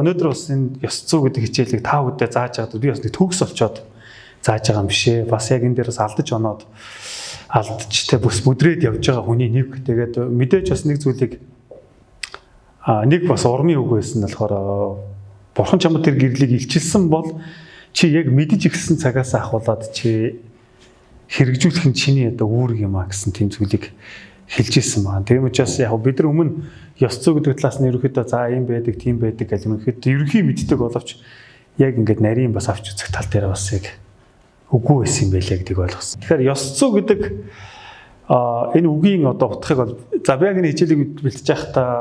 өнөөдөр бас энэ ёс зүй гэдэг хичээлийг та бүдээ зааж байгаад би бас нэг төгс олцоод зааж байгаа юм биш ээ. Бас яг энэ дээр бас алдаж оноод алдаж те бүс бүдрээд явж байгаа хүний нэг. Тэгээд мэдээж бас нэг зүйлийг нэг бас урмын үг байсан нь болохоор бурхан чамд тэр гэрлийг илчилсэн бол чи яг мэдэж ирсэн цагаас ахуулаад чи хэрэгжүүлэх нь чиний одоо үүрэг юм а гэсэн тийм зүйлийг хэлж ирсэн байна. Тийм учраас яг бид нар өмнө ёс зүй гэдэг талаас нь ерөөхдөө за юм байдаг, тийм байдаг гэж ерөөхдөө ерөнхий мэддэг боловч яг ингээд нарийн бас авч үзэх тал дээр бас яг үгүй байсан юм байлаа гэдгийг ойлгосон. Тэгэхээр ёс зүй гэдэг энэ үгийн одоо утгыг бол за би яг энэ хичээлийг бэлтэж байхдаа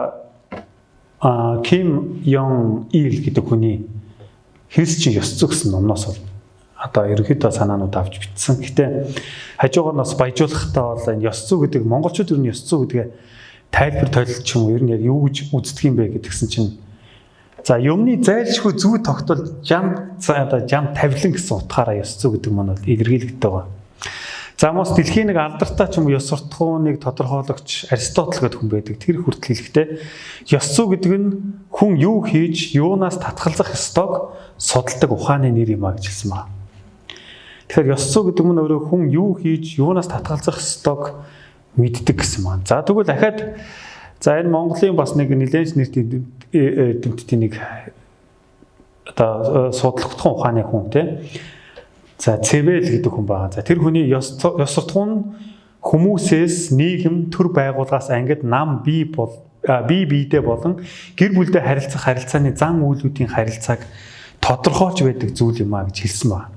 Ким Йон Ил гэдэг хүний христчин ёс зүй гэсэн номноос одоо ерөнхийдөө санаанууд авч бичсэн. Гэтэ хажуугаар нь бас баяжуулахдаа бол энэ ёс зүй гэдэг монголчууд ер нь ёс зүй гэдгээ тайлбар тойлолч юм ер нь яг юу гэж үздэг юм бэ гэдгсэн чинь за юмны зайлшгүй зүй тогтвол жам тавилан гэсэн утгаараа ёс зүй гэдэг маань бол илэрхийлэгдэж байгаа. За мос дэлхийн нэг алдартай ч юм уу ёс суртахууныг тодорхойлогч Аристотель гэдэг хүн байдаг. Тэр хүртэл хэлэхдээ ёс зүй гэдэг нь хүн юу хийж юунаас татгалзах ёстойг судалдаг ухааны нэр юм а гэж хэлсэн байна. Тэгэхээр ёс зүй гэдэг нь өөрөө хүн юу хийж юунаас татгалзах ёстойг мэддэг гэсэн маань. За тэгвэл дахиад за энэ Монголын бас нэг нэлээд нэрт эдэмтдийн нэг одоо судлагдсан ухааны хүн тийм. За Цэвэл гэдэг хүн байгаа. За тэр хүний ёс суртахуун хүмүүсээс нийгэм төр байгууллагаас ангид нам бие биедээ болон гэр бүлдээ харилцах харилцааны зан үйлүүдийн харилцааг тодорхойлж байдаг зүйл юм а гэж хэлсэн байна.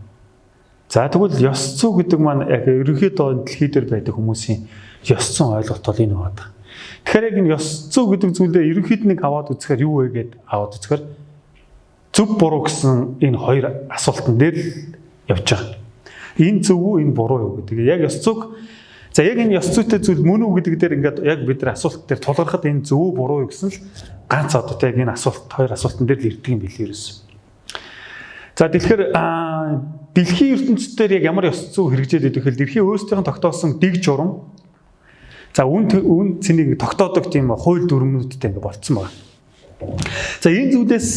За тэгвэл ёс зүй гэдэг маань яг ерөнхийдөө дэлхий дээр байдаг хүмүүсийн ёс зүйн ойлголт бол энэ байна. Тэгэхээр яг энэ ёс зүй гэдэг зүйлээ ерөнхийд нэг аваад үзэхээр юу вэ гэд аваад үзэхээр зөв буруу гэсэн энэ хоёр асуултан дээр л явж байгаа. Энэ зөв үү, энэ буруу юу гэдэг. Яг ёс зүйг за яг энэ ёс зүйтэй зүйл мөн үү гэдэг дээр ингээд яг бид нар асуулт дээр тулгархад энэ зөв үү, буруу юу гэсэн л ганц одоо яг энэ асуулт хоёр асуултан дээр л ирдэг юм билээ ерөөс. За тэгэхээр дэлхийн ертөнцийн дээр яг ямар ёс зүй хэрэгжээд идэх хэл дэлхийн өөрсдийнх нь тогтоосон дэг журам за үн цэнийг тогтоодог тийм хууль дүрмнүүдтэй ингээд болцсон байна. За энэ зүйлээс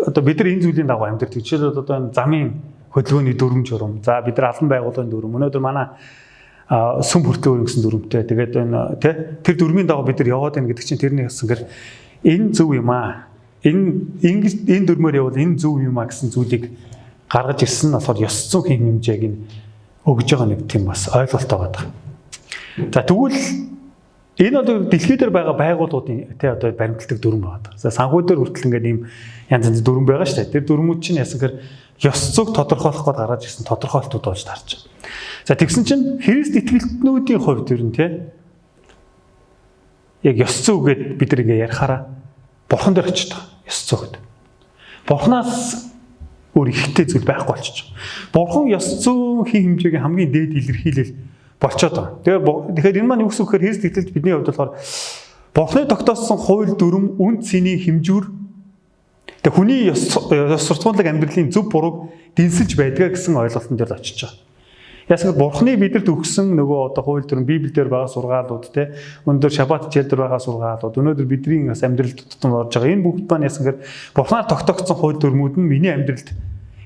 одоо бид нар энэ зүйлийн дагуу амьдардаг. Жишээлбэл одоо энэ замын хөдөлгөөний дүрм журам. За бид нар алан байгууллагын дүрм. Өнөөдөр манай сүм хүртлөөр гэсэн дүрмтэй. Тэгээд энэ тэр дүрмийн дагуу бид нар яваад байна гэдэг чинь тэрний хэсгээр энэ зөв юм аа. Энэ дүрмээр явал энэ зөв юм а гэсэн зүйлийг гаргаж ирсэн нь болохоор ёс зүйн хэмжээг нь өгж байгаа нэг тийм бас ойлголт байгаа. За тэгвэл энэ бол дэлхий дээр байгаа байгууллагуудын тий одоо баримтлагдаг дүрм байгаа. За санхүү дээр хүртэл ингээд ийм янз янзын дүрм байгаа шүү дээ. Тэр дүрмүүд чинь ясангаар ёс зүйг тодорхойлох гээд гаргаж ирсэн тодорхойлтууд болж тарж байна. За тэгсэн чинь Христ итгэлтнүүдийн хувьд ер нь тий яг ёс зүй гэдээ бид нэг ярихаараа бурхан дээр очиж байгаа. Ёс зүй гэдэг. Бурханаас өөр ихтэй зүйл байхгүй болчих. Бурхан ёс зүйн хэмжээгийн хамгийн дээд илэрхийлэл болчиход байгаа. Тэгэхээр энэ маань юу гэсэн үг гэхээр Христ итгэлд бидний хувьд болохоор Бурханы тогтоосон хууль дүрм үн цэний хэмжүүр тэг хүний ёс суртахуунлаг амьдралын зөв бурууг дэнсэлж байдгаа гэсэн ойлголтын дээр очиж байгаа. Ясаг Бурханы бидэнд өгсөн нөгөө одоо хууль дүрм Библиэлд байгаа сургаалууд те өнөөдөр шаббат хичээлдэр байгаа сургаалууд өнөөдөр бидний бас амьдралд тутам орж байгаа энэ бүгд маань ясангаар Бурханаар тогтоогдсон хууль дүрмүүд нь миний амьдралд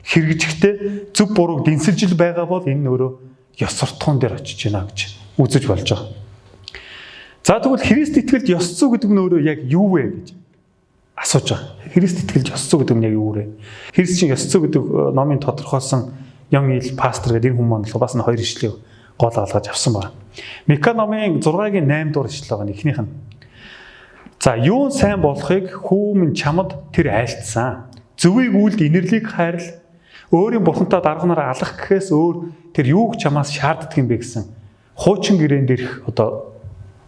хэрэгжихдээ зөв бурууг дэнсэлж байгаа бол энэ өөрөө ёс суртахуун дээр очиж байна гэж үзэж болж байгаа. За тэгвэл Христ итгэлд ёс зүй гэдэг нь өөрөө яг юу вэ гэж асууж байгаа. Христ итгэлд ёс зүй гэдэг нь яг юу вэ? Христчин ёс зүй гэдэг номын тодорхойлсон Young Il пастор гэдэг энэ хүмүүс бас нь хоёр ишлэгийг гол алгаж авсан байна. Мика номын 6-гийн 8 дугаар ишлэл байгаа эхнийх нь. За юу сайн болохыг хүүмэн чамд тэр айлтсан. Зөвийг үлд инэрлийг хайрл. Өөрийн бурхантай дарга нараа алах гэхээс өөр тэр юуг чамаас шаарддаг юм бэ гэсэн. Хуучин гэрээн дээрх одоо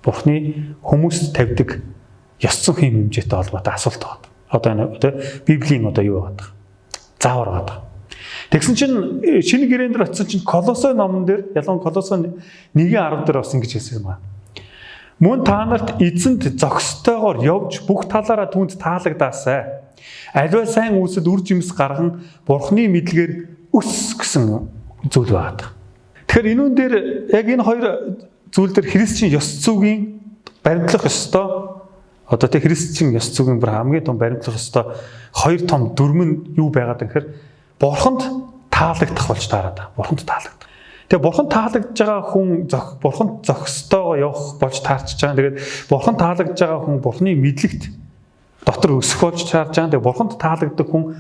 Бурхны хүмүүст тавьдаг ёс зүйн хэмжээтэй холбоотой асуулт байна. Одоо энэ Библийн одоо юу байгаа? Заавар байгаа. Тэгсэн чинь шинэ гэрээн дээр очисон чинь Колосой номон дээр ялангуяа Колосой 1:10 дээр бас ингэж хэлсэн юм байна. Мөн та нарт эзэнт зохистойгоор явж бүх талаараа түүнд таалагдаасай. Аливаа сайн үйлсэд үр жимс гарган Бурхны мэдлэгээр өс гэсэн зүйл байна. Тэгэхээр энүүн дээр яг энэ хоёр зүйл дээр христчин ёс зүйн баримтлах ёстой одоо тэ христчин ёс зүйн бүр хамгийн том баримтлах ёстой хоёр том дүрм нь юу байгаад гэхээр бурханд таалагдах болж таарад. Бурханд таалагдах. Тэгээ бурхан таалагдж байгаа хүн бурханд зохистойгоо явах болж таарч байгаа. Тэгээд бурхан таалагдж байгаа хүн бурханы мэдлэгт дотор өсөх болж таарж байгаа. Тэгээ бурханд таалагддаг хүн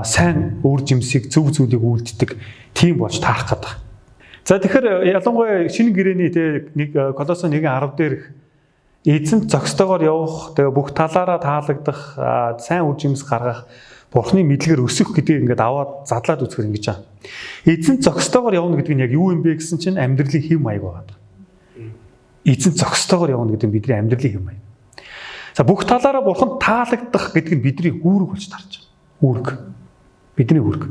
сайн үр жимсийг зөв зүйлийг үйлддэг тийм болж таарах гэдэг. За тэгэхээр ялангуяа шинэ гэрээний нэг Колосын 1:10 дээрх эзэнт зохистойгоор явах, тэгээ бүх талаараа таалагдах, сайн үр жимс гаргах, бурхны мэдлэгээр өсөх гэдгийг ингээд аваад задлаад үзэхээр ингэж байгаа. Эзэнт зохистойгоор явна гэдэг нь яг юу юм бэ гэсэн чинь амьдралын хэв маяг байгаа. Эзэнт зохистойгоор явна гэдэг нь бидний амьдралын хэв маяг. За бүх талаараа бурханд таалагдах гэдэг нь бидний үүрэг болж тарж байгаа. Үүрэг. Бидний үүрэг.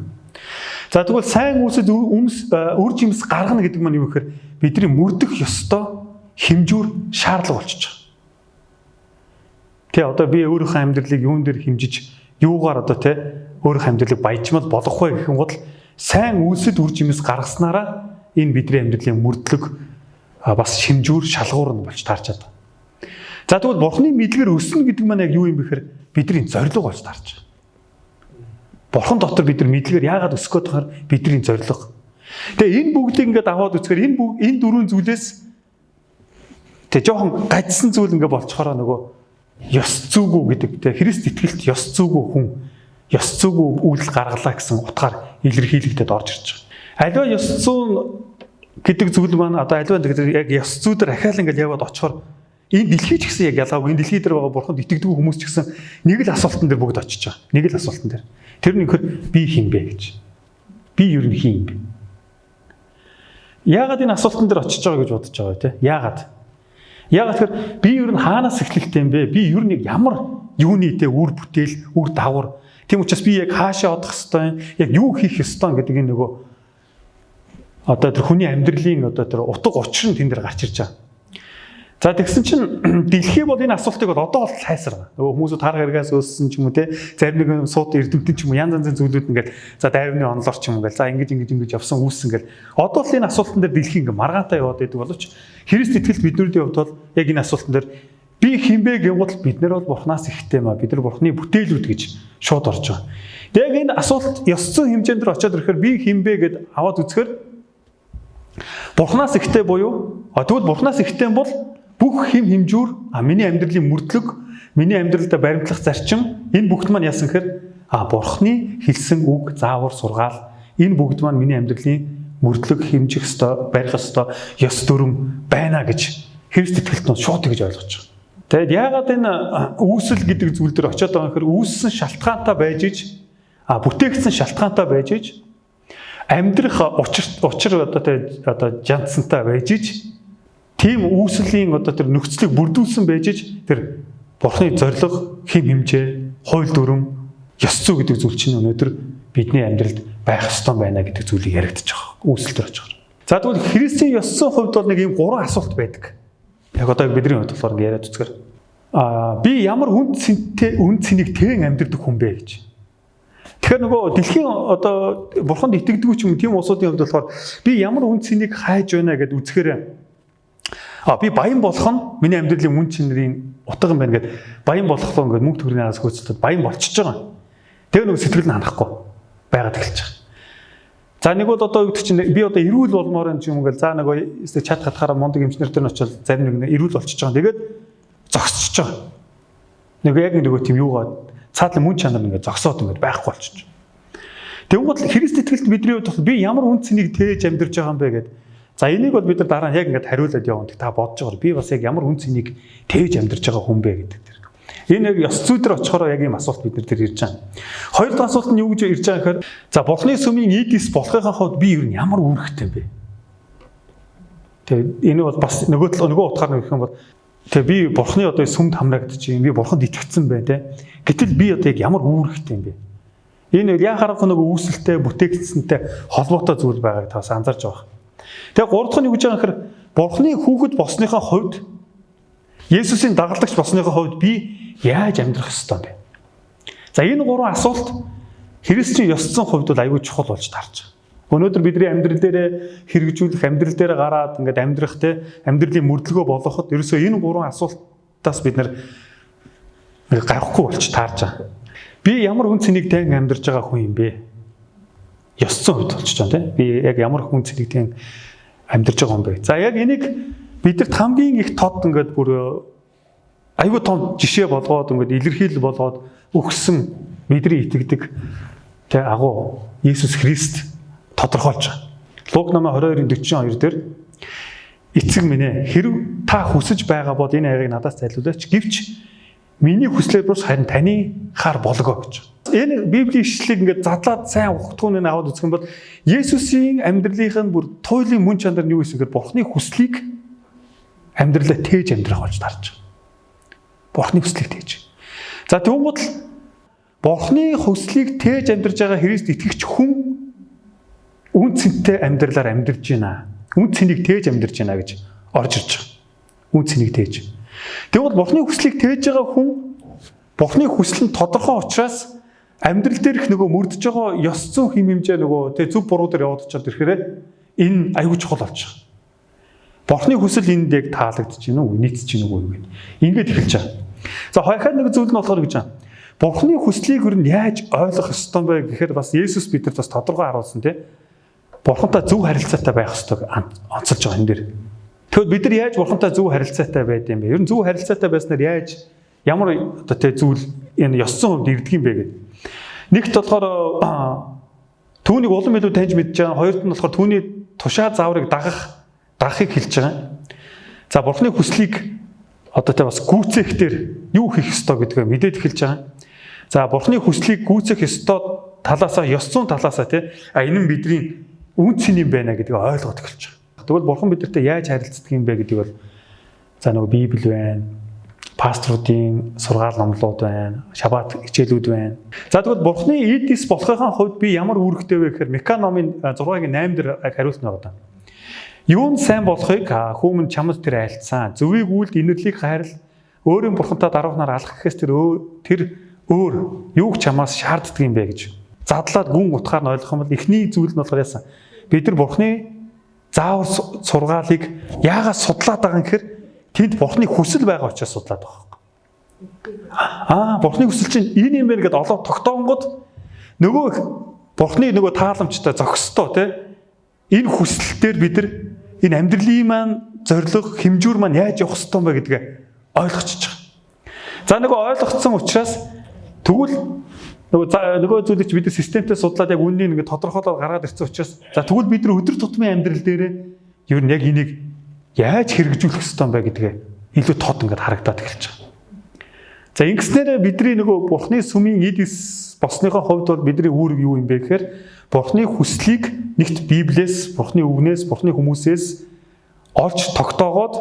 За тэгвэл сайн үсэд үр жимс гаргана гэдэг маань юу гэхээр бидний мөрдөх ёстой хэмжүүр шаардлага болчихж байгаа. Тэ одоо би өөрийнхөө амьдралыг юун дээр хэмжиж юугаар одоо тэ өөрийнхөө амьдралыг баяжмал болох вэ гэх юм бол сайн үсэд үр жимс гаргаснараа энэ бидний амьдралын мөрдлөг бас хэмжүүр шалгуур нь болж таарч байгаа. За тэгвэл бурхны мэдлэгээр өснө гэдэг маань яг юу юм бэ гэхээр бидний зорилго болж таарч байгаа. Бурхан дотор бид нар мэдлэгээр яагаад өсөх гээд байхаар бидний зорилго. Тэгээ энэ бүгдийг ингээд аваад үзэхээр энэ дөрвөн зүйлээс тэгээ жоохон гажсан зүйл ингээд болцохороо нөгөө ёс зүйгүй гэдэг тэгээ Христ итгэлт ёс зүйгүй хүн ёс зүйгүй үйлдэл гаргалаа гэсэн утгаар илэрхийлэгдээд орж ирж байгаа. Аливаа ёс зүйн гэдэг зүйл маань одоо аливаа яг ёс зүйдэр ахаал ингээд яваад очихоор энэ дэлхий ч гэсэн яг ялгаагүй энэ дэлхий дээр байгаа бурханд итгэдэг хүмүүс ч гэсэн нэг л асуултан дээр бүгд очиж байгаа. Нэг л асуултан дээр. Тэр нь ихээр би хин бэ гэж. Би юу нэг хин бэ? Яагаад энэ асуултан дээр очиж байгаа гэж бодож байгаа вэ те? Яагаад? Яагаад тэгэхээр би юу нь хаанаас эхлэхтэй юм бэ? Би юу нэг ямар юуны те үр бүтээл, үр давар. Тийм учраас би яг хаашаа одох хэвээр, яг юу хийх хэвээр гэдэг энэ нөгөө одоо тэр хүний амьдралын одоо тэр утга учир нь тэн дээр гарч ирж байгаа. За тэгсэн чинь дэлхий бол энэ асуултыг бол одоо бол сайсарна. Нөгөө хүмүүсүүд хар гаргаас өссөн ч юм уу те зарим нэг сууд эрдэмтэн ч юм уу янз янзын зүйлүүд ингээд за дайрны онлоор ч юм уу гэл за ингэж явсан үүссэн гэл одоо л энэ асуултан дээр дэлхий ингээд маргаатай яваад байдаг боловч Христ итгэлт биднэрийн хувьд бол яг энэ асуултан дээр би хинбэ гэвэл бид нар бол бурхнаас ихтэй маа бид нар бурхны бүтээлүүд гэж шууд орж байгаа. Яг энэ асуулт ёс зүйн хэмжээнд дээр очиод ирэхээр би хинбэ гэд аваад үзэхээр бурхнаас ихтэй буюу тэгвэл бурхнаас ихтэй бол бүх хэм хэмжүүр миний амьдралын мөрдлөг, миний амьдралдаа баримтлах зарчим энэ бүгд маань яасан гэхээр бурхны хэлсэн үг, заавар, сургаал энэ бүгд маань миний амьдралын мөрдлөг, хэмжих ёстой, барих ёстой ёс дүрм байна гэж Христ итгэлтнүүд шууд гэж ойлгож байгаа. Тэгэд яагаад энэ үүсэл гэдэг зүйл дээр очиод байгаа гэхээр үүссэн шалтгаантай байж иж бүтээгдсэн шалтгаантай байж иж амьдрах учир одоо жандсантай байж иж тийм үүслийн одоо тэр нөхцөлийг бүрдүүлсэн байж ич тэр бурхны зорилго, хэм хэмжээ, хууль дүрм, ёс зүй гэдэг зүйл чинь өнөөдөр бидний амьдралд байх ёстой байна гэдэг зүйлийг яригдчих байгаа. Үүсэлтэр очих. За тэгвэл Христийн ёс зүйн хувьд бол нэг ийм гурван асуулт байдаг. Яг одоо бидний хувьд болохоор яриад үзэхээр би ямар үнд цэнийг тэн амьдрдаг хүн бэ гэж. Тэгэхээр нөгөө дэлхийн одоо бурханд итгэдэг ч юм тийм улсуудын хувьд болохоор би ямар үнд цэнийг хайж байна гэдээ үзэхээр би баян болох нь миний амьдралын үн чинэрийн утга юм байна гэд баян болохлоо ингээд мөнгө төгрөгийн араас хөөцөлдөд баян болчихж байгаа. Тэгээ нэг сэтгэл нь ханахгүй байгаад эхэлж байгаа. За нэг бол одоо юу гэдэг чинь би одоо эрүүл болмоор юм ингээл за нэг чад хатахаараа мундаг эмчнэр дээр нь очил зарим нэг эрүүл болчихж байгаа. Тэгээд зогсчихж байгаа. Нэг яг нөгөө тийм юугаа цаатлын мөн чанар ингээд зогсоод ингээд байхгүй болчихж байгаа. Тэгвэл Христ итгэлт бидний хувьд би ямар үн цэнийг тээж амьдарч байгаа юм бэ гэд. За энийг бол бид нар дараа нь яг ингээд хариулаад явна. Та бодож байгаа би бас яг ямар үн цэнийг тээж амьдарч байгаа хүн бэ гэдэг тэр. Энэ яг ёс зүй дээр очихороо яг ийм асуулт бид нар тэр ирж байгаа. Хоёр дахь асуулт нь юу гэж ирж байгаа гэхээр за бурхны сүмийн эдис болохын хувьд би ер нь ямар үүрэгтэй бэ? Тэгээ энэ бол бас нөгөө утгаар нэг юм бол тэгээ би бурхны одоо сүмд хамрагдчих юм. Би бурханд итгэцэн бай тэ. Гэтэл би одоо яг ямар үүрэгтэй юм бэ? Энэ яхаарахгүй нөгөө үүсэлтэй бүтээгдсэнтэй холбоотой зүйл байгааг та бас анзаарч байгаа. Тэгээ гурав дахь нь юу гэж байгаа гэхээр бурхны хүүхэд босныхаа хувьд Есүсийн дагалдагч босныхаа хувьд би яаж амьдрах ёстой бэ? За энэ гурван асуулт христчийн ёс зүйн хувьд бол аюул чухал болж таарч байгаа. Өнөөдөр бидний амьдрал дээр хэрэгжүүлэх, амьдрал дээр гараад ингээд амьдрах те амьдралын мөрдлөгөө болгоход ерөөсөө энэ гурван асуултаас бид нар гарахгүй болч таарж байгаа. Би ямар үн цэнийг тань амьдарч байгаа хүн юм бэ? Ёс зүйн хувьд болчих жоо тийм. Би яг ямар үн цэнийг тань амьдарч байгаа юм бэ? За яг энийг бидэрт хамгийн их тод ингээд бүр аюу том жишээ болгоод ингээд илэрхийлэл болгоод өгсөн бидний итгэдэг тэ агуу Иесус Христ тодорхойлж байгаа. Луг номын 22:42 дээр эцэг минь ээ хэрв та хүсэж байгаа бол энэ аягийг надаас зайлуулаач гэвч миний хүслээр бус харин таны хаар болгоо гэж. Энэ Библийн ишлэлийг ингээд задлаад сайн ухтгууны аваад үзэх юм бол Есүсийн амьдралынх нь бүр туйлын мөн чанар нь юу гэсэн гэхээр Бурхны хүслийг амьдралаа тээж амьдрах болж тарж байгаа. Бурхны хүслийг тээж. За тэгвэл Бурхны хүслийг тээж амьдрж байгаа Христ итгэгч хүн үн цэнтэй амьдралаар амьдарч байна. Үн цэнийг тээж амьдарч байна гэж орж ирж байгаа. Үн цэнийг тээж. Тэгвэл Бурхны хүслийг тээж байгаа хүн Бурхны хүсэл нь тодорхой учраас амьдрал дээрх нөгөө мөрдөж байгаа ёс зүйн хэм хэмжээ нөгөө тэг зөв буруу дээр яваад очоод ирэхээр энэ аюул чухал болж байгаа. Бурхны хүсэл энд яг таалагдж байна уу, нийцж байна уу гэх. Ингээд эхэлж байгаа. За хойхоод нэг зүйл нь болохоор гэж байна. Бурхны хүслийг хөрн яаж ойлгох ёстой юм бэ гэхээр бас Есүс бидэнд бас тодорхой харуулсан тийм. Бурхантай зөв харилцаатай байх ёстойг онцолж байгаа энэ дэр. Тэгвэл бид нар яаж Бурхантай зөв харилцаатай байд юм бэ? Ер нь зөв харилцаатай байснаар яаж ямар одоо тэ зүйл энэ ёс зүйн хувьд ирдэг юм бэ гэдэг. Нэгт болохоор түүнийг улам илүү таньж мэдж байгаа. Хоёрт нь болохоор түүний тушаа зааврыг дагахыг хэлж байгаа. За Бурхны хүслийг одоо тэ бас гүйцэхтэр юу хийх ёстой гэдгээ мэдээд эхэлж байгаа. За Бурхны хүслийг гүйцэх ёстой талаасаа ёс зүйн талаасаа тэ энэ нь бидний үн цэн юм байна гэдгийг ойлгоод эхэлж байгаа. Тэгвэл Бурхан бидэртэй яаж харилцдаг юм бэ гэдгийг бол за нөгөө Библи байна, пасторуудын сургаал номлууд байна, шаббат хичээлүүд байна. За тэгвэл Бурханы эдис болохын хувьд би ямар үүрэгтэй вэ гэхээр Мика номын 6:8 дээр хариулт нь байгаа. Юун сайн болохыг хүмүн чамд тэр айлцсан. Зөвийг үйлд инэрлийг хайрл, өөрийн Бурхантай даруйнаар алах гэхээс тэр өөр юуг чамаас шаарддаг юм бэ гэж задлаад гүн утгаар нь ойлгох юм бол эхний зүйл нь болохоор яасан. Бид нар Бурханы заавар сургаалыг яагаад судлаад байгаа юм гэхээр тэнд Бурханы хүсэл байгаа учраас судлаад байгаа. Бурханы хүсэл чинь энэ юм байна гэдээ олоо тогтоongод нөгөө Бурханы нөгөө тааламжтай зохистой тий энэ хүсэлтээр бид нар энэ амьдралын маань зориг хэмжүүр маань яаж явах ёстой юм бэ гэдгээ ойлгочихж байгаа. За нөгөө ойлгоцсон учраас тэгвэл нөгөө зүйлийг бид нар системтэй судлаад яг үннийг ингээд тодорхойлоод гаргаад ирсэн учраас за тэгвэл бид нар өдөр тутмын амьдрал дээр ер нь яг энийг яаж хэрэгжүүлэх ёстой юм бэ гэдгээ илүү тод ингээд харагдаад эхэлж байгаа. За ингэснээр бидний нөгөө Бурхны сүмийн эдис босныхоо хувьд бол бидний үүрэг юу юм бэ гэхээр Бурхны хүслийг нэгт Библиэс, Бурхны үгнээс, Бурхны хүмүүсээс олж тогтоогоод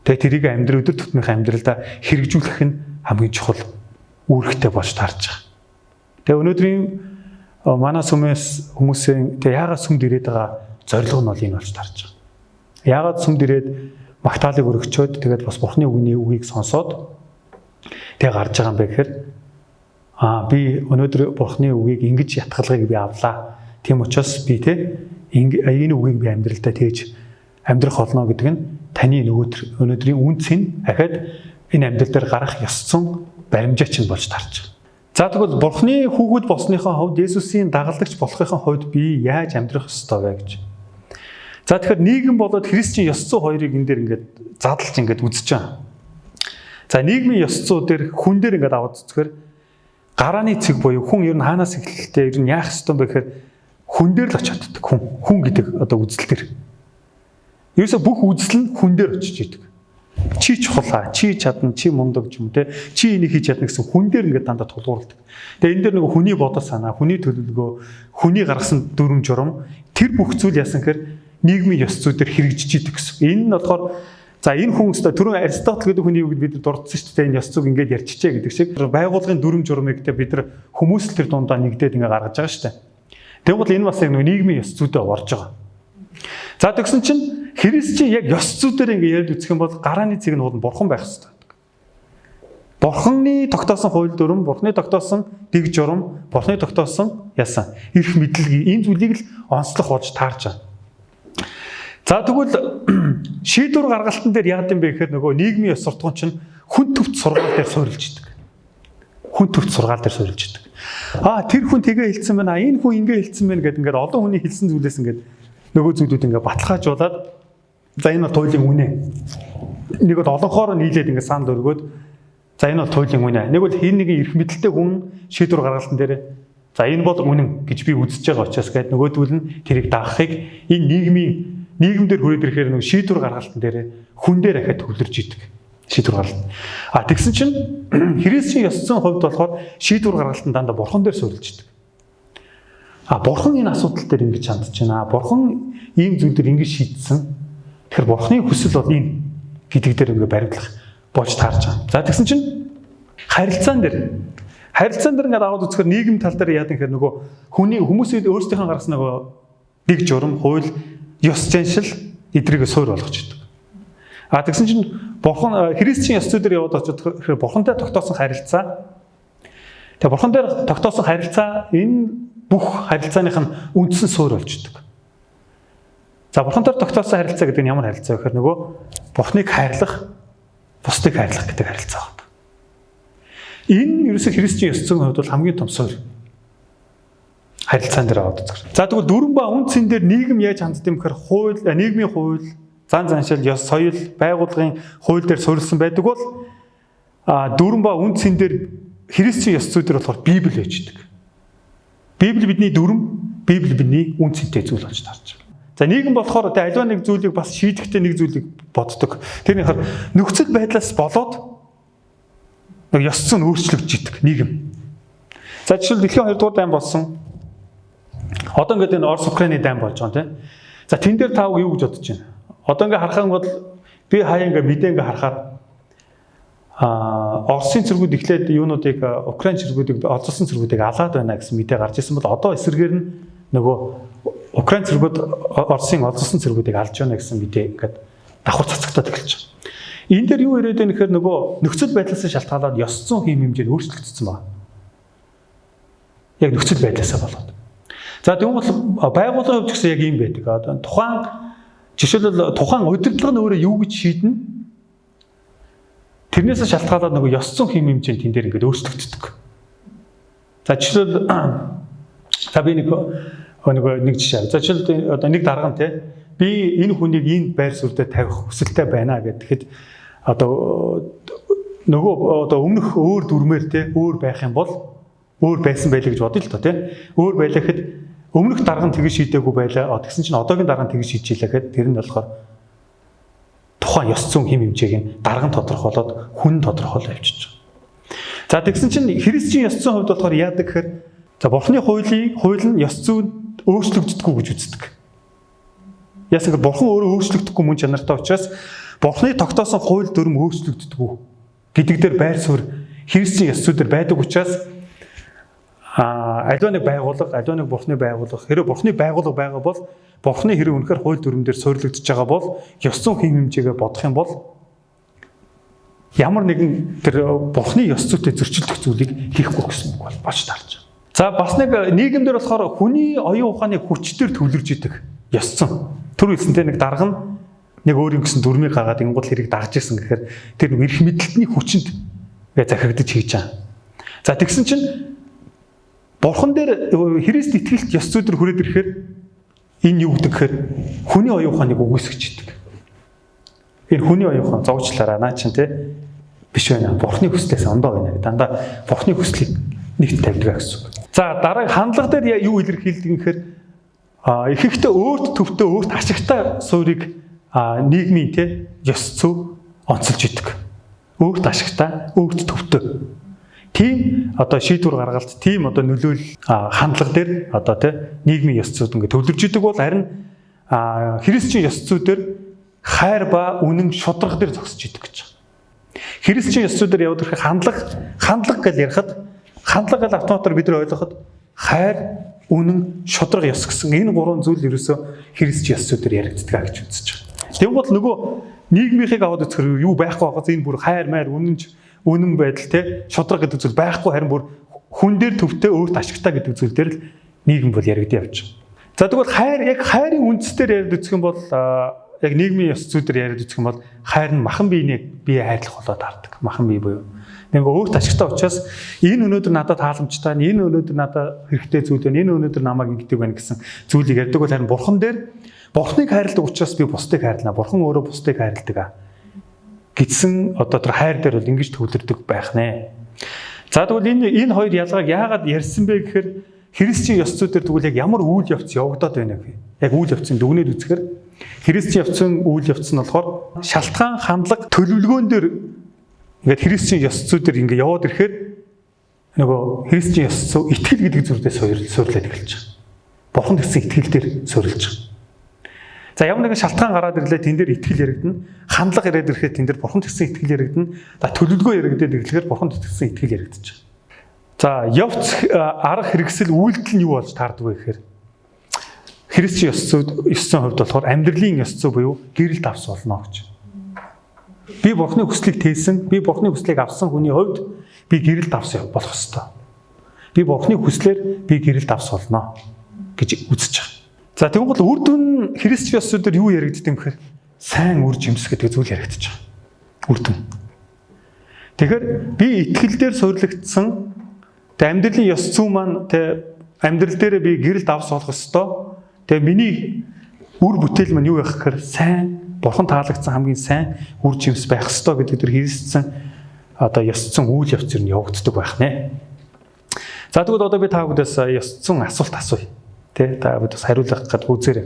тэрийг өдөр тутмын амьдралдаа хэрэгжүүлэх нь хамгийн чухал үүрэгтэй болж таарж байгаа. Тэгээ өнөөдрийн манай сүмээс хүмүүсийн яагаад сүмд ирээд байгаа зорилго нь бол энэ болж таарж байгаа. Яагаад сүмд ирээд магтаалыг өргөчөөд тэгээд бас Бурхны үгийг сонсоод тэгээ гарч байгаа юм бэ гэхээр би өнөөдөр Бурхны үгийг ингэж ятгалгыг би авлаа. Тийм учраас би энэ үгийг би амьдралдаа тээж амьдрах болно гэдэг нь таны өнөөдрийн үн цэн ахад энэ амьдрал дээр гарах ёс зүйн баримжаа чинь болж тарж байгаа. За тэгвэл Бурхны хүүхэд болсныхоо хувьд Есүсийн дагалдагч болохын хувьд би яаж амьдрах ёстой вэ гэж. За тэгэхээр нийгэм болоод христчин ёс зүй хоёрыг энэ дээр ингээд задлж ингээд үзэж байгаа. За нийгмийн ёс зүй дээр хүн дээр ингээд аваад үзэхээр гарааны цэг буюу хүн ер нь хаанаас эхэлэлтэй ер нь яах ёстой бэ гэхээр хүн дээр л очиод идэх хүн гэдэг одоо үзэл дээр. Ерөөсө бүх үзэл нь хүн дээр очиж идэг. Чи чухал, чи чадна, чи мундаг ч юм те. Чи энийг хийж чадна гэсэн хүн дээр ингээд дандаа тулгуурладаг. Тэгээ энэ дээр нөгөө хүний бодол санаа, хүний төлөвлөгөө, хүний гаргасан дүрм журам тэр бүх зүйл яасан гэхээр нийгмийн ёс зүй дээр хэрэгжиж идэг гэсэн. Энэ нь болохоор за энэ хүн өстой түрүүн Аристотель гэдэг хүний үгэд бид дурдсан шүү дээ. Энэ ёс зүйг ингээд ярьчихжээ гэдэг шиг байгууллагын дүрм журмыг те бид нар хүмүүс л тэр дундаа нэгдээд ингээд гаргаж байгаа шүү дээ. Тэгвэл энэ бас яг нөгөө нийгмийн ёс зүйдээ орж байгаа. За тэгсэн чинь христчин яг ёс зүй дээр ингээд ярьж үзэх юм бол гарааны цэг нь бурхан байх хэрэгтэй. Бурханы тогтоосон хууль дүрм, Бурханы тогтоосон дэг журам, Бурханы тогтоосон ясан эрх мэдлэг энэ зүйлийг л онцлох болж таарч байгаа. За тэгвэл шийдвэр гаргалтын дээр яад юм бэ гэхээр нөгөө нийгмийн ёс суртахуун чинь хүн төвт сургаал дээр суурилж идэг. хүн төвч сургаал дээр суурилж идэг. Тэр хүн тэгээ хэлсэн байна. Энэ хүн ингэ хэлсэн байна гэдэг ингээд олон хүний хэлсэн зүйлээс ингээд нөгөө зүйлүүд ингээд баталгаажуулаад за энэ бол туйлын үнэ. Нэг бол олонхоор нийлээд ингээд санд өргөөд за энэ бол туйлын үнэ. Нэг бол хин нэгэн эрх мэдэлтэй хүн шийдвэр гаргалтан дээр за энэ бол үнэн гэж би үзэж байгаа учраас гээд нөгөөдүүл нь тэрийг даахыг энэ нийгэмдэр хүрээд ирэхээр нэг шийдвэр гаргалтан дээр хүн дээр ахад төвлөрж идэг. Шийдвэр гаргалт. Тэгсэн чинь Христийн ёс зүйн хувьд болохоор шийдвэр гаргалтан дандаа бурхан дээр суурилж идэг. Бурхан энэ асуудал дээр ингэж хандж байна. Бурхан ийм зүйлээр ингэж шийдсэн. Тэгэхээр бурханы хүсэл бол энэ гэдэг дээр ингээ баримтлах болж таарч байгаа. За тэгсэн чинь харилцаан дээр ингээд аваад үзэхээр нийгэм тал дээр яадаг гэхээр нөгөө хүмүүсийн өөрсдийнх нь гаргасан нөгөө нэг журам, хууль, ёс заншил эдрийг суур болгож идэг. Тэгсэн чинь бурхан Христийн ёс зүй дээр яваад очиод бурхантай тогтоосон харилцаа. Тэгээ бурхан дээр тогтоосон харилцаа энэ бүх харилцааных нь үндсэн суур болж идэг. За бурхантай тогтоосон харилцаа гэдэг нь ямар харилцаа вэ гэхээр нөгөө бурханыг хайрлах, бусдыг хайрлах гэдэг харилцаа байна. Энэ ерөөсөө Христийн ёс зүйн хувьд бол хамгийн том суур. Харилцаан дээр аваад үзэх. За тэгвэл дүрэн ба үндсэн дээр нийгэм яаж ханддаг юм гэхээр хууль, нийгмийн хууль, зан заншил, ёс, соёл, байгууллагын хууль дээр суурилсан байдаг бол дүрэн ба үндсэн дээр Христийн ёс зүй дээр болохоор Библи ээждэг. Библи бидний дүрэн, Библи бидний үндсэнтэй зүйл болж таарч байна. За нийгэм болохоор аливаа нэг зүйлийг бас шийдэхдээ нэг зүйлийг боддог. Тэрний хар нөхцөл байдлаас болоод нэг ёс зүйн өөрчлөгдөж идэг нийгэм. За жишээл дэлхийн 2 дугаар дайн болсон. Одоо ингээд энэ Орос Украины дайн болж байгаа тийм. За тэн дээр та юу гэж бодож байна? Одоо ингээд харахад бол би хаяа ингээд мэдээ ингээд харахаар Оросын цэргүүд эхлээд юунуудыг Украин цэргүүдийг олзсон цэргүүдийг алаад байна гэсэн мэдээ гарч ирсэн бол одоо эсрэгээр нь нөгөө Украин цэргүүд Оросын олзсон цэргүүдийг алж байна гэсэн мэдээ ингээд давхар цацагтаад эхэлж байгаа. Энэ дээр юу ирээд байна гэхээр нөгөө нөхцөл байдлаас шалтгаалаад ёс зүйн хэм хэмжээ нь өөрчлөгдсөн байна. Яг нөхцөл байдлаасаа болоод. За тэгвэл байгууллагын хувьд гэсэн яг юм байдаг. Одоо жишээлбэл тухайн удирдлага нь өөрөө юу гэж шийднэ? Тэрнээс шалтгаалаад нөгөө ёс зүйн хэм хэмжээ тэн дээр ингээд өөрчлөгддөг. За жишээлбэл би нэг жишээ. За жишээлбэл одоо нэг дарга нь би энэ хүнийг энэ байр суурь дээр тавих хүсэлтэй байна гэхэд одоо нөгөө одоо өмнөх өөр дүрмээр өөр байх юм бол өөр байсан байлаа гэж бодъё л доо өөр байлаа гэхэд өмнөх дарга нь тэгж шийдээгүй байлаа. Тэгсэн чинь одоогийн дарга нь тэгж шийдчихлээ гэхэд тэр нь болохоор тухайн ёс зүйн хэм хэмжээг нь дарга нь тодорхойлоод хүн тодорхойлоо явчихж байгаа. За тэгсэн чинь Христийн ёс зүйн хувьд болохоор яадаг гэхээр за бурхны хууль нь ёс зүйн өөрчлөгддөггүй гэж үздэг. Яасан гэвэл бурхан өөрөө өөрчлөгдөхгүй мөн чанартай учраас бурхны тогтоосон хууль дүрм өөрчлөгддөггүй гэдэг дээр байр суурь Христийн ёс зүй дээр байдаг учраас аливаа нэг байгууллага, аливаа нэг бурхны байгууллага, хэрэв бурхны байгууллага байгаа бол бурхны хэрэг үнэхээр хууль дүрм дээр суурилагдж байгаа бол ёс зүйн хэм хэмжээгээ бодох юм бол ямар нэгэн тэр бурхны ёс зүйтэй зөрчилдөх зүйлийг хийхгүй гэсэн үг болж таарч байна. За бас нэг нийгэмдэр болохоор хүний оюун ухааны хүчээр төвлөрж идэг ёс зүйн. Түр хэлсэнтэй нэг дарга нь нэг өөр юм гэсэн дүрмийг гаргаад ингуул хэрэг дагж исэн гэхээр тэр нэг эрх мэдэлтний хүчинд захирагдаж хийж байгаа. За тэгсэн чинь бурхан дээр Христ итгэлт ёс зүй дээр хүрээд ирэхээр энэ юу гэдэг гэхээр хүний оюун ухааныг үгүйсгэж идэг. Энэ хүний оюун ухаан зовчлаараа наа чин биш байна. Бурханы хүслээс ондоо байна. Дандаа бурханы хүслийг нэгт тавьдаг гэсэн үг. За дараагийн хандлага дээр юу илэрхийлдэг юм гэхээр ихэнхдээ өөрт төвтэй өөрт ашигтай суурийг нийгмийн ёс зүй онцолж идэг. Өөрт ашигтай, өөрт төвтэй. Тийм одоо шийдвэр гаргалт, тийм одоо нөлөөлөл хандлага дээр одоо нийгмийн ёс зүйд ингээд төвлөрж идэг бол харин Христийн ёс зүй дээр хайр ба үнэн шударга дээр зогсож идэг гэж байна. Христийн ёс зүй дээр яваад ирэх хандлага гэж ярихад хандлага гэж автоматар бид нар ойлгоход хайр, үнэн, шударга ёс гэсэн энэ гурван зүйл ерөөсөө Христийн ёс зүй дээр яригддаг гэж үзэж байгаа. Тэгвэл бол нөгөө нийгмийнхийг аваад үзэхээр юу байхгүй байхад энэ бүр хайр, майр, үнэн байдал шударга гэдэг зүйл байхгүй харин бүр хүн дээр төвтэй өөрт ашигтай гэдэг зүйл дээр л нийгэм бол яригдсан явж байгаа. За тэгвэл хайр яг хайрын үндэстээр яриад үзэх юм бол яг нийгмийн ёс зүйдэр яриад үзэх юм бол хайр нь махан биенийг бие хайрлах болоод хардаг. Махан бие буюу нэг өөрт ашигтай учраас энэ өнөөдөр надад тааламжтай, энэ өнөөдөр надад хэрэгтэй зүйл байна, энэ өнөөдөр намайг ингэдэг байна гэсэн зүйлийг ярьдаг бол харин бурхан дээр бурханыг хайрладаг учраас би бусдыг хайрлана. Бурхан өөрөө бусдыг хайрладаг гэсэн одоо тэр хайр дээр бол ингэж төвлөрдөг байх нэ. За тэгвэл энэ хоёр ялгааг яагаад ярьсан бэ гэхээр христийн ёс зүйдэр тэгвэл яг ямар үйл явц явагдаад байна вэ? Яг үйл явцын дүгнээд үзэхээр христийн явцын үйл явц нь болохоор шалтгаан, хандлага, төлөвлөгөөн дээр ингээд христийн ёс зүйдэр ингээд яваад ирэхээр нөгөө христийн ёс зүй итгэл гэдэг зүйлдээ суйрлаад эхэлж байгаа. Бурханд гэсэн итгэл дээр суйрлж байгаа. За ямар нэгэн шалтгаан гараад ирлээ тэн дээр итгэл яригдана. Хандлага ирээд ирэхэд тэн дээр бурханд гэсэн итгэл яригдана. За төлөвлөгөө яригдээд ирэхээр бурханд гэсэн итгэл яригдаж байгаа. За явц арга хэрэгсэл үйлдэл нь юу болж таардаг вэ гэхээр христийн ёс зүйн хувьд болохоор амьдралын ёс зүй буюу гэрэл давс болно гэж. Би бурхны хүслийг тээсэн, би бурхны хүслийг авсан хүний хувьд би гэрэл давс болох ёстой. Би бурхны хүслээр би гэрэл давс болно гэж үзэж байгаа. За тэгвэл үр дүн христийн ёс зүйдэр юу яригддаг юм гэхээр сайн үр жимс гэдэг зүйл яригдаж байгаа. Үр дүн. Тэгэхээр би итгэл дээр суйрлагдсан амьдралын ёс зүй маань амьдрал дээр би гэрэл давс болох ёстой. Тэгээ миний үр бүтээл маань юу байх гэхээр сайн, бурхан таалагдсан хамгийн сайн үр жимс байх ёстой гэдэг тэр христийн одоо ёс зүйн үйл явц нь явагддаг байх нэ. За тэгвэл одоо би та бүдээс ёс зүйн асуулт асууя. Тэ та бүдээс хариулах гэж үзээрэй.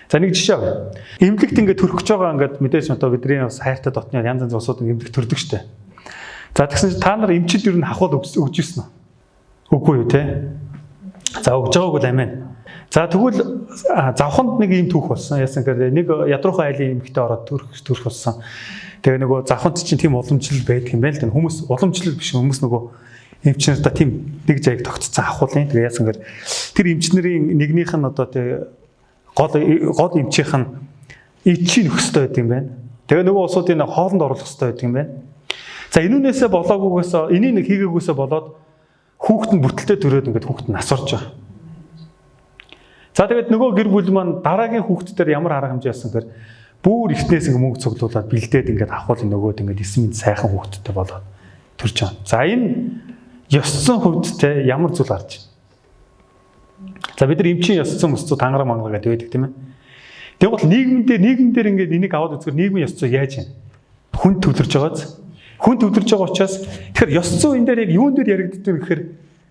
За нэг жишээ авъя. Эмнэлэгт ингээд төрөх гэж байгаа ингээд мэдээж одоо бидний бас хайртай дотны янз янз улсууд эмнэлэгт төрдөг штэ. За тэгсэн чинь та нар эмчид юу н хахуул өгж ирсэн үү? Үгүй юу те. За өгж байгааг бол амин. За тэгвэл завханд нэг юм түүх болсон. Яасан гэхээр нэг ядруухан айлын эмэгтэй ороод төрөх болсон. Тэгээ нөгөө завханд чинь тийм уламжлал байдаг юм байна л да. Хүмүүс уламжлал биш хүмүүс нөгөө эмчнэртээ тийм нэг зайг тогтцсон ахуулын. Тэгээ яасан гэхээр тэр эмчнэрийн нэгнийх нь одоо тэг гол эмчийнх нь ичийн нөхөстэй байд юм байна. Тэгээ нөгөө улсуудын хоолнд оруулах хэрэгтэй байд юм байна. За энүүнээсээ болоогүйгээс энийг нэг хийгээгүйсээ болоод хүүхэд нь бүртэлтэй төрөөд ингээд хүүхэд нь асуурч байгаа. За тэгээд нөгөө гэр бүл маань дараагийн хүүхэд дээр ямар арга хэмжээ яасан гэхээр бүр ихнээс ингээ мөнгө цуглуулад бэлдээд ингээд авахул нөгөөд ингээд 9 минут сайхан хүүхэдтэй болоод төрж байгаа. За энэ ёс зүйн хувьд те ямар зүйл гарч байна. За бид нар эмчийн ёс зүйн мөс зүй тангар мангар гэдэг байдаг тийм ээ. Тэгвэл нийгэм дээр ингээд энийг аваад үзэхээр нийгмийн ёс зүй яаж байна? Хүн төвлөрж байгааз. Хүн төвлөрж байгаа учраас тэгэхээр ёс зүй энэ дээр яг юун дээр яригддаг вэ гэхээр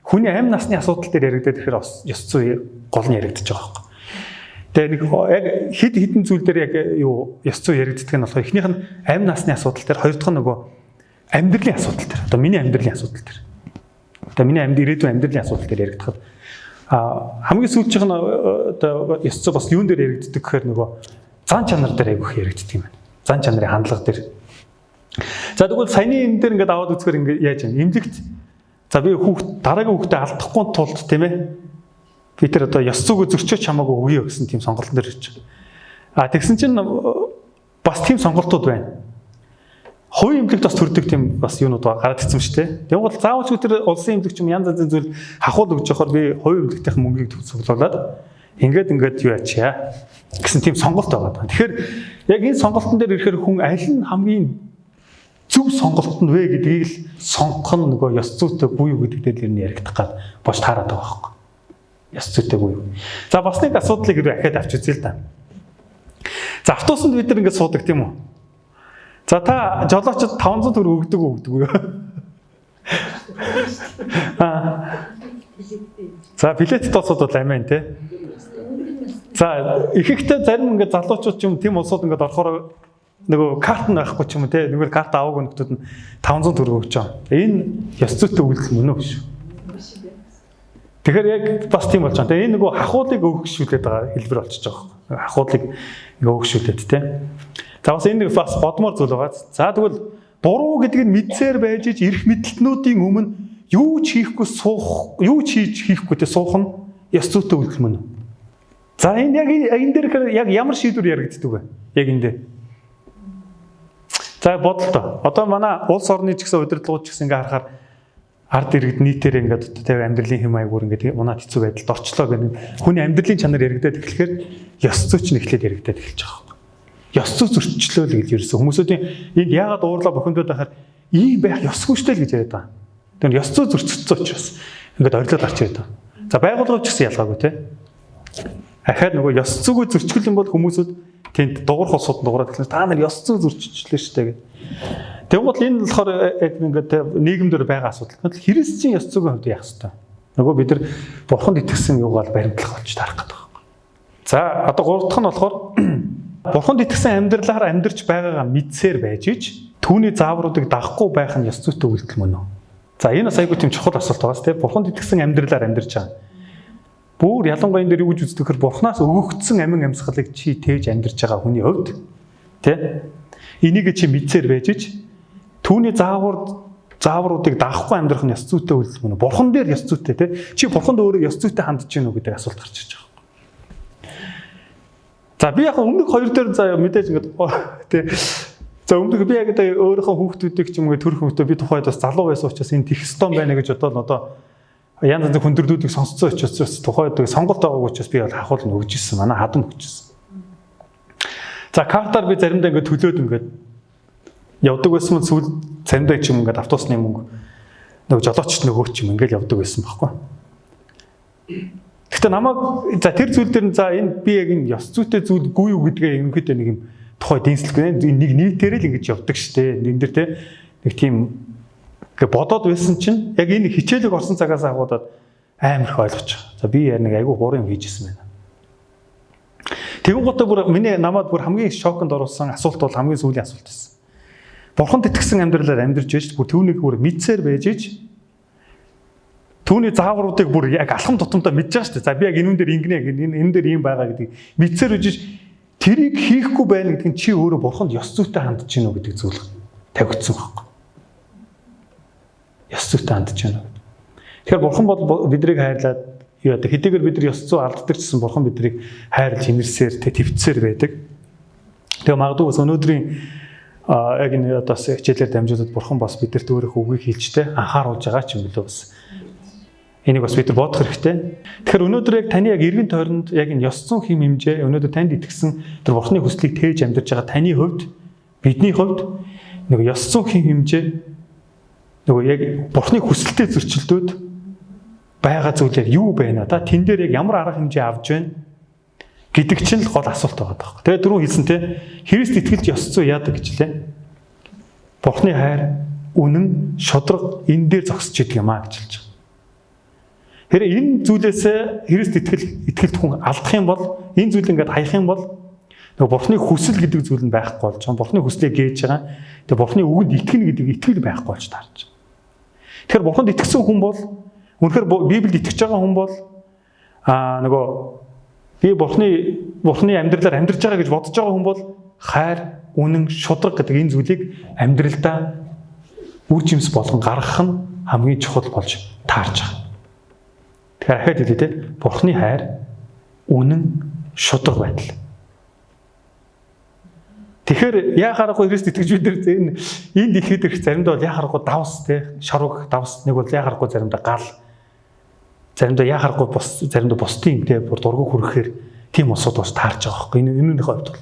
хүний амь насны асуудал дээр яригдаад ирэхээр ёс зүй гол нь яригдаж байгаа байхгүй. Тэгээ нэг яг хидэн зүйл дээр яг юу ёс зүй яригддаг нь болохоор эхнийх нь амь насны асуудал дээр, хоёр дахь нь нөгөө амьдралын асуудал дээр. Одоо миний амьдралын асуудал дээр. Одоо миний ирээдүйн амьдралын асуудал дээр яригдахад хамгийн сүүлчийнх нь одоо ёс зүй бас юун дээр яригддаг гэхээр нөгөө зан чанар дээр айгүйх яригддаг юм байна. Зан чанарын хандлага дээр. За тэгвэл саяны энэ дээр ингээд аваад үзэхээр ингээд яаж юм? Эмнэлэгт за би дараагийн хүүхдээ алдахгүй тулд тийм ээ. Би тэр одоо ёс зүйг зөрчөөч хамаагүй үгүй гэсэн тийм сонголтон дээр ирж байгаа. Тэгсэн чинь бас тийм сонголтууд байна. Хувийн эмнэлэгт бас төрдөг тийм бас юунууд гараад ирсэн шүү дээ. Тэгвэл заавалчгүй тэр улсын эмнэлэгч юм янз янзын зүйл хахуул өгж явахаар би хувийн эмнэлэгтийн мөнгийг цуглуулад ингээд юу ячаа гэсэн тийм сонголт байгаа. Тэгэхээр яг энэ сонголтон дээр ирэхээр хүн аль нь хамгийн зөв сонголт нь вэ гэдгийг л сонгох нь нөгөө ёс зүйтэй буй юу гэдэг дээр нь яригдах гад бош таарад байгаа байхгүй. Ёс зүйтэй буй юу. За бас нэг асуудлыг дахиад авч үзье л да. За автобусанд бид нар ингээд суудаг тийм үү? За та жолоочд 500 төгрөг өгдөг үү? За билет тооцоод бол амин тий. За ихэнхдээ зарим ингээд залуучууд ч юм тийм улсууд ингээд орохоор нөгөө карт нь байхгүй ч юм уу те нөгөө карт аваагүй нөхдүүд нь 500 төгрөг өгч байгаа. Энэ ёс зүйтэй үйлдэл мөн үү шүү. Тэгэхээр яг бас тийм болж байгаа. Тэгээ энэ нөгөө хахуулыг өгөхшүүлээд байгаа хэлбэр болчихж байгаа. Хахуулыг ингээ өгөхшүүлээд те. За бас энэ бас бодмоор зүйл байгаа. За тэгвэл буруу гэдгийг мэдсээр байж ич эрх мэдлтнүүдийн өмнө юу ч хийж хийхгүй те суух нь ёс зүйтэй үйлдэл мөн үү? За энэ яг энэ дээр яг ямар шийдвэр яригддаг вэ? Яг энэ дээр. За бодлоо. Одоо манай улс орны ч гэсэн удирдлагууд ч гэсэн ингээ харахаар ард иргэд нийтээр ингээд тэг амьдралын хэм маягуур ингээд манад хэцүү байдалд орчлоо гэдэг хүний амьдралын чанар яригдаад эхлэхээр ёс зүйч нь эхлээд яригдаад эхэлж байгаа. ёс зүй зөрчлөө л гэж ярьсан. Хүмүүсийн энд яагаад уурлаа бохиндод байхаар ийм байх ёсгүй шүү дээ гэж яриад байгаа. Тэгэхээр ёс зүй зөрчилсөн учраас ингээд орилоод гарч ирээд байгаа. За байгууллага ч гэсэн ялгаагүй тий. Ахаад нөгөө ёс зүйг зөрчил юм бол хүмүүсүүд тэнд дуурах улсууд дуураад тэгэхээр та нар ёс зүй зөрчилчлээ шүү дээ гэдэг. Тэгвэл энэ болохоор яг ингээд нийгэмдэр байгаа асуудал. Христийн ёс зүйн хувьд яах ёстой. Нөгөө бид нар бурханд итгэсэн юугаар баримтлах болж тарах гэдэг байна. За одоо гурав дахь нь болохоор бурханд итгэсэн амьдралаар амьдарч байгаагаа мэдсээр байж ич түүний заавруудыг дагахгүй байх нь ёс зүйтэй үйлдэл мөн үү? За энэ бас айгүй тийм чухал асуулт байгаас тийм бурханд итгэсэн амьдралаар амьдарч байгаа. Бүр ялангуяа энэ дээр юу гэж үздэг гэхээр бурхнаас өгөгдсөн амин амьсгалыг чи тээж амьдарч байгаа хүний хувьд тийм энийг чи мэдсээр байж ич түүний заавруудыг дагахгүй амьдрах нь ёс зүйтэй үйлдэл мөн үү? Бурхан дээр ёс зүйтэй тийм чи бурханд өөрөө ёс зүйтэй хандж гин үү гэдэг асуулт гарч ирж байгаа. За би яг өмнөх хоёр дээр заа мэдээж ингээд тий. За өмнөх би яг өөрийнхөө хүүхдүүдийг ч юм уу төрөх хүмүүстээ би тухайд бас залуу байсан учраас энэ тех стон байна гэж одоо янз бүрийн хүндрэлүүдийг сонсцсон учраас тухайд сонголт байгаагүй учраас би хахуул өгч ирсэн. Манай хадам өгч ирсэн. За картаар би заримдаа ингээд төлөөд ингээд явдаг байсан сүүл заримдаа ч юм ингээд автобусны мөнгө нөгөө жолоочт нөгөөч юм ингээд явдаг байсан байхгүй. Гэхдээ намайг за тэр зүйл дээр за энэ би яг энэ ёс зүйтэй зүйлгүй юу гэдгээ ерөнхийдөө нэг юм тухай дэнслэхгүй нэг нийтээрээ л ингэж явдаг штэ. Энд дэр те нэг тийм бодоод байсан чинь яг энэ хичээлэг орсон цагаас ахуудаад амар их ойлгож байгаа. За би яг нэг айгүй буруу юм хийжсэн байна. Тэгэн гутаа бүр миний намайг бүр хамгийн шоконд оруулсан асуулт бол хамгийн сүүлийн асуулт байсан. Бурханд итгэсэн амьдралаар амьдарч байж бүр түүнийг бүр мэдсээр байж ич түүний заавруудыг бүр яг алхам тутамдаа мэдж байгаа шүү дээ. За би яг энэ дээр ингэнэ энэ дээр ийм байгаа гэдгийг мэдсээр үжиж тэрийг хийхгүй байна гэдэг нь чи өөрөө бурханд ёс зүйтэй хандж гинөө гэдэг зүйл тавигдсан байхгүй. Ёс зүйтэй хандж гинөө. Тэгэхээр бурхан бол биднийг хайрлаад юу яадаг хэдийгээр бид нар ёс зүй алддаг гэсэн бурхан биднийг хайрлж имэрсээр твцсээр байдаг. Тэгээ магадгүй бас өнөөдрийн яг энэ одоо хичээлээр дамжуулаад бурхан бас бидэрт өөрийнхөө үгийг хэлжтэй анхааруулж байгаа ч юм билүү бас. Энийг бас бид бодох хэрэгтэй. Тэгэхээр өнөөдөр яг таны яг эргэн тойронд яг энэ ёс зүйн хэм хэмжээ өнөөдөр танд итгэсэн тэр бурхны хүслийг тээж амьдарч байгаа таны хувьд бидний хувьд нэг ёс зүйн хэм хэмжээ нөгөө яг бурхны хүсэлтэд зөрчилдөөд байгаа зүйл яг юу байна да? Тэн дээр яг ямар арга хэмжээ авч байна гэдэг чинь л гол асуулт байгаа. Тэгээд түрүү хэлсэн те Христ итгэлж ёс зүй яадаг гэж лээ. Бурхны хайр үнэн шудраг энэ дээр зогсож идэг юм а гэж хэлж байгаа. Тэгэхээр энэ зүйлээсээ Христ итгэлт хүн алдах юм бол энэ зүйл ингээд хаях юм бол нөгөө бурхны хүсэл гэдэг зүйл нь байхгүй болж байгаа. Бурхны хүслийг гээж байгаа. Тэгээ бурхны үгэнд итгэнэ гэдэг итгэл байхгүй болж таарч байгаа. Тэгэхээр бурханд итгэсэн хүн бол үнэхээр Библиэд итгэж байгаа хүн бол нөгөө би бурхны амьдралаар амьдарч байгаа гэж бодож байгаа хүн бол хайр, үнэн, шудраг гэдэг энэ зүйлийг амьдралдаа үр жимс болгон гаргах нь хамгийн чухал болж таарч байгаа. Тэгэхээр ахад хэлээ те бурхны хайр үнэн шудраг байдал. Тэгэхээр яа харахгүй Христ итгэж бид нар энд ихэд ирэх заримдаа бол яа харахгүй давс те шорог давс нэг бол яа харахгүй заримдаа гал заримдаа яа харахгүй бос заримдаа бусдын те бүр дургу хүрэхээр тийм усуд бас таарч байгаа байхгүй энэний хувьд бол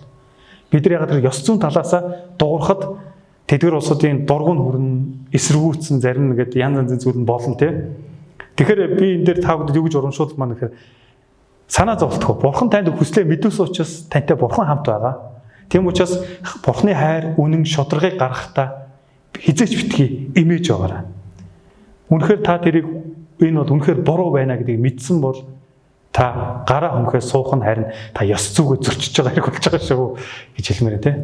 бид нар яг тэр ёс зүйн талаасаа дуурахад тэдгэр улсуудын дургуун хүрэн эсэргүүцсэн зарим нэгэд янз янзын зүйл нь болно те. Тэгэхээр би энэ дээр та бүхэнд юу гэж урамшуулт маань гэхээр санаа зовтгоо. Бурхан танд хүслээ мэдүүлсэн учраас тантай бурхан хамт байгаа. Тийм учраас бурханы хайр, үнэн, шударгыг гаргахтаа хизээч битгий имэж байгаарай. Үнэхээр та тэрийг энэ бол үнэхээр буруу байна гэдгийг мэдсэн бол та гараа хөнхөө суух нь харин та ёс зүгөө зөрчиж байгаа хэрэг болж байгаа шүү гэж хэлмээр тий.